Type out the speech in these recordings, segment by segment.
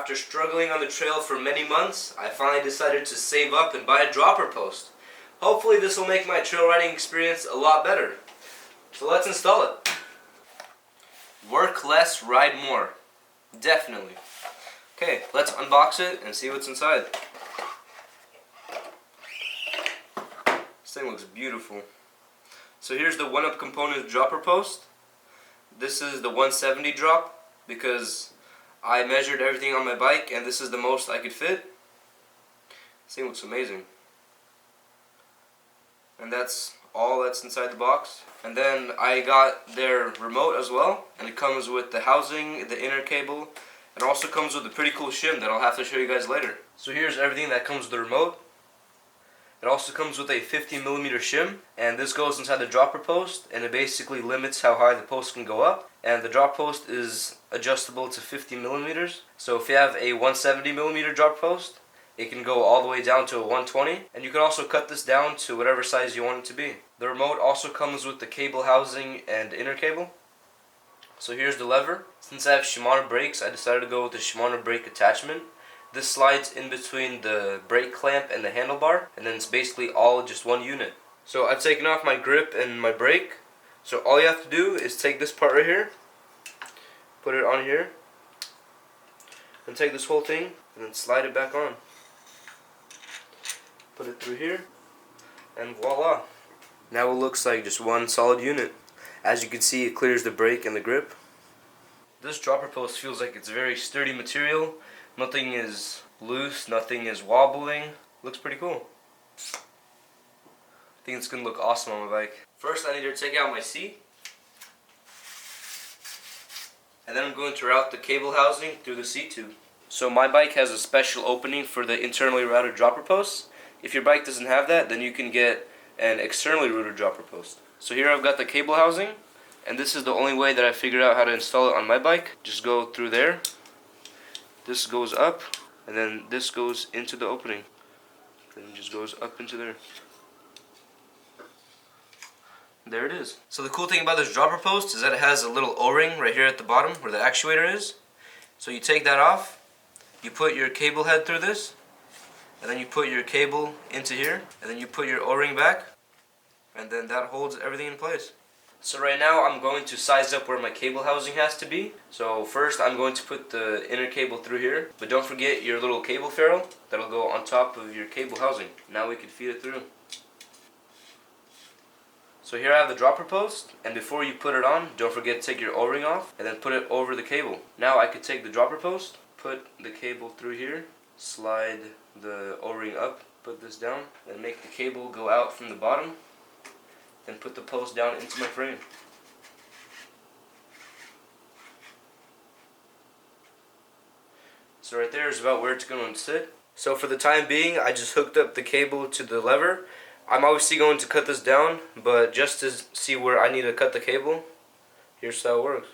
after struggling on the trail for many months, I finally decided to save up and buy a dropper post. Hopefully this will make my trail riding experience a lot better. So let's install it. Work less, ride more. Definitely. Okay, let's unbox it and see what's inside. This thing looks beautiful. So here's the OneUp Components Dropper Post. This is the 170 drop because I measured everything on my bike and this is the most I could fit. This thing looks amazing. And that's all that's inside the box. And then I got their remote as well, and it comes with the housing, the inner cable, and also comes with a pretty cool shim that I'll have to show you guys later. So here's everything that comes with the remote. It also comes with a 50mm shim, and this goes inside the dropper post, and it basically limits how high the post can go up. And the drop post is adjustable to 50mm. So if you have a 170mm drop post, it can go all the way down to a 120, and you can also cut this down to whatever size you want it to be. The remote also comes with the cable housing and inner cable. So here's the lever. Since I have Shimano brakes, I decided to go with the Shimano brake attachment. This slides in between the brake clamp and the handlebar, and then it's basically all just one unit. So I've taken off my grip and my brake. So all you have to do is take this part right here, put it on here, and take this whole thing and then slide it back on. Put it through here, and voila. Now it looks like just one solid unit. As you can see, it clears the brake and the grip. This dropper post feels like it's very sturdy material. Nothing is loose, nothing is wobbling. Looks pretty cool. I think it's gonna look awesome on my bike. First I need to take out my seat. And then I'm going to route the cable housing through the seat tube. So my bike has a special opening for the internally routed dropper posts. If your bike doesn't have that, then you can get an externally routed dropper post. So here I've got the cable housing, and this is the only way that I figured out how to install it on my bike. Just go through there. This goes up, and then this goes into the opening. Then it just goes up into there. There it is. So the cool thing about this dropper post is that it has a little O-ring right here at the bottom where the actuator is. So you take that off, you put your cable head through this, and then you put your cable into here, and then you put your O-ring back, and then that holds everything in place. So right now I'm going to size up where my cable housing has to be. So first I'm going to put the inner cable through here, but don't forget your little cable ferrule that'll go on top of your cable housing. Now we can feed it through. So here I have the dropper post, and before you put it on, don't forget to take your O-ring off and then put it over the cable. Now I could take the dropper post, put the cable through here, slide the O-ring up, put this down, and make the cable go out from the bottom, then put the post down into my frame. So right there is about where it's going to sit. So for the time being, I just hooked up the cable to the lever. I'm obviously going to cut this down, but just to see where I need to cut the cable, here's how it works.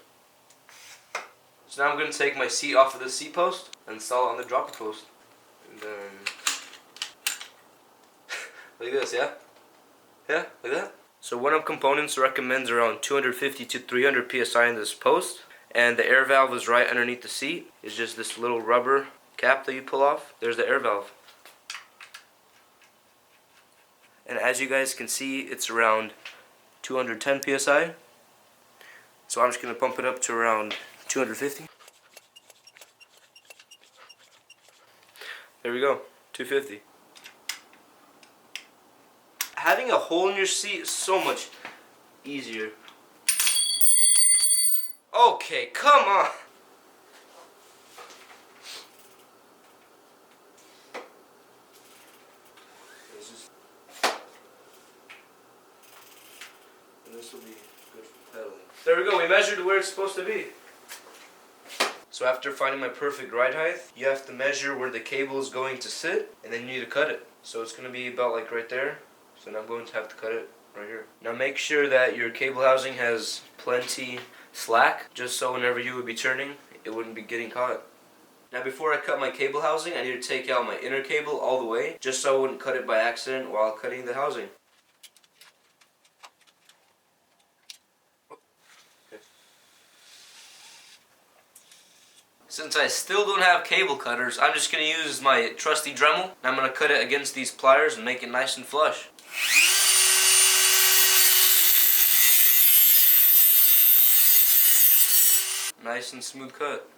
So now I'm going to take my seat off of the seat post and install it on the dropper post. And then, like this, yeah? Yeah, like that? So OneUp Components recommends around 250 to 300 psi in this post, and the air valve is right underneath the seat. It's just this little rubber cap that you pull off. There's the air valve. And as you guys can see, it's around 210 psi. So I'm just going to pump it up to around 250. There we go, 250. Having a hole in your seat is so much easier. Okay, come on. This will be good for pedaling. There we go, we measured where it's supposed to be. So after finding my perfect ride height, you have to measure where the cable is going to sit, and then you need to cut it. So it's going to be about like right there. So now I'm going to have to cut it right here. Now make sure that your cable housing has plenty slack, just so whenever you would be turning, it wouldn't be getting caught. Now before I cut my cable housing, I need to take out my inner cable all the way, just so I wouldn't cut it by accident while cutting the housing. Since I still don't have cable cutters, I'm just going to use my trusty Dremel, and I'm going to cut it against these pliers and make it nice and flush. Nice and smooth cut.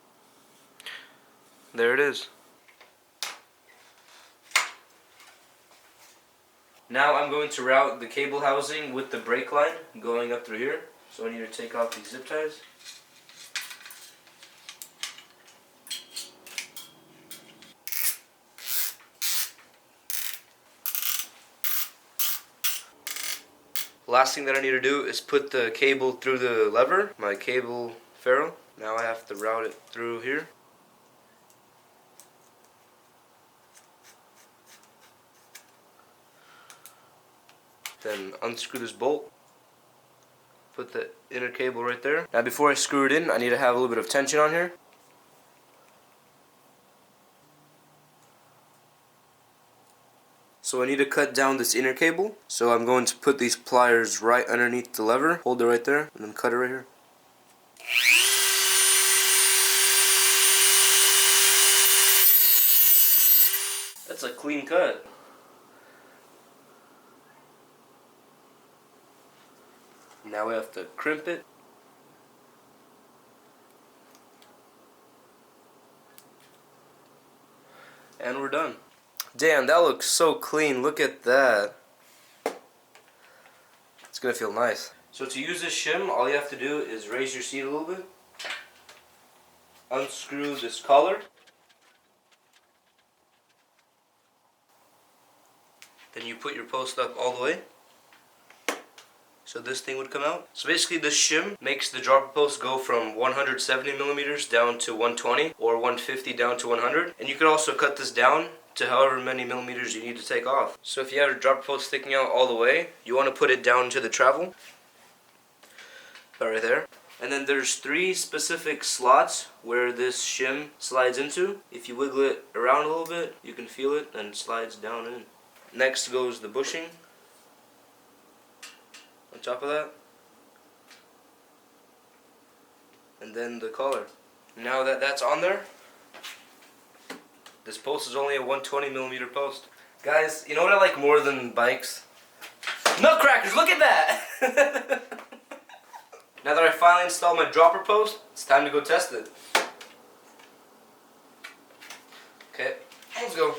There it is. Now I'm going to route the cable housing with the brake line going up through here. So I need to take off these zip ties. Last thing that I need to do is put the cable through the lever, my cable ferrule. Now I have to route it through here. Then unscrew this bolt. Put the inner cable right there. Now before I screw it in, I need to have a little bit of tension on here. So I need to cut down this inner cable. So I'm going to put these pliers right underneath the lever. Hold it right there and then cut it right here. That's a clean cut. Now we have to crimp it. And we're done. Damn, that looks so clean. Look at that. It's gonna feel nice. So to use this shim, all you have to do is raise your seat a little bit. Unscrew this collar. Then you put your post up all the way. So this thing would come out. So basically this shim makes the dropper post go from 170 millimeters down to 120 or 150 down to 100. And you could also cut this down to however many millimeters you need to take off. So if you have a dropper post sticking out all the way, you want to put it down to the travel. Right there. And then there's 3 specific slots where this shim slides into. If you wiggle it around a little bit, you can feel it and it slides down in. Next goes the bushing. On top of that, and then the collar. Now that that's on there, this post is only a 120 millimeter post. Guys, you know what I like more than bikes? Nutcrackers, look at that! Now that I finally installed my dropper post, it's time to go test it. Okay, let's go.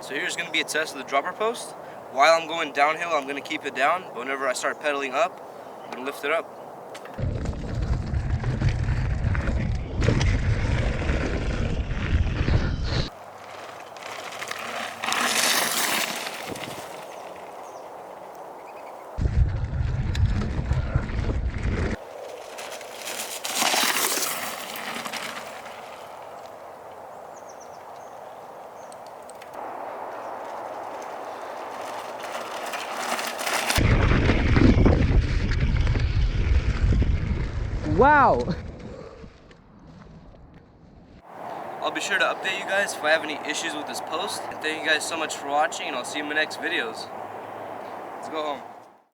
So here's going to be a test of the dropper post. While I'm going downhill, I'm going to keep it down. But whenever I start pedaling up, I'm going to lift it up. Wow! I'll be sure to update you guys if I have any issues with this post. And thank you guys so much for watching, and I'll see you in my next videos. Let's go home.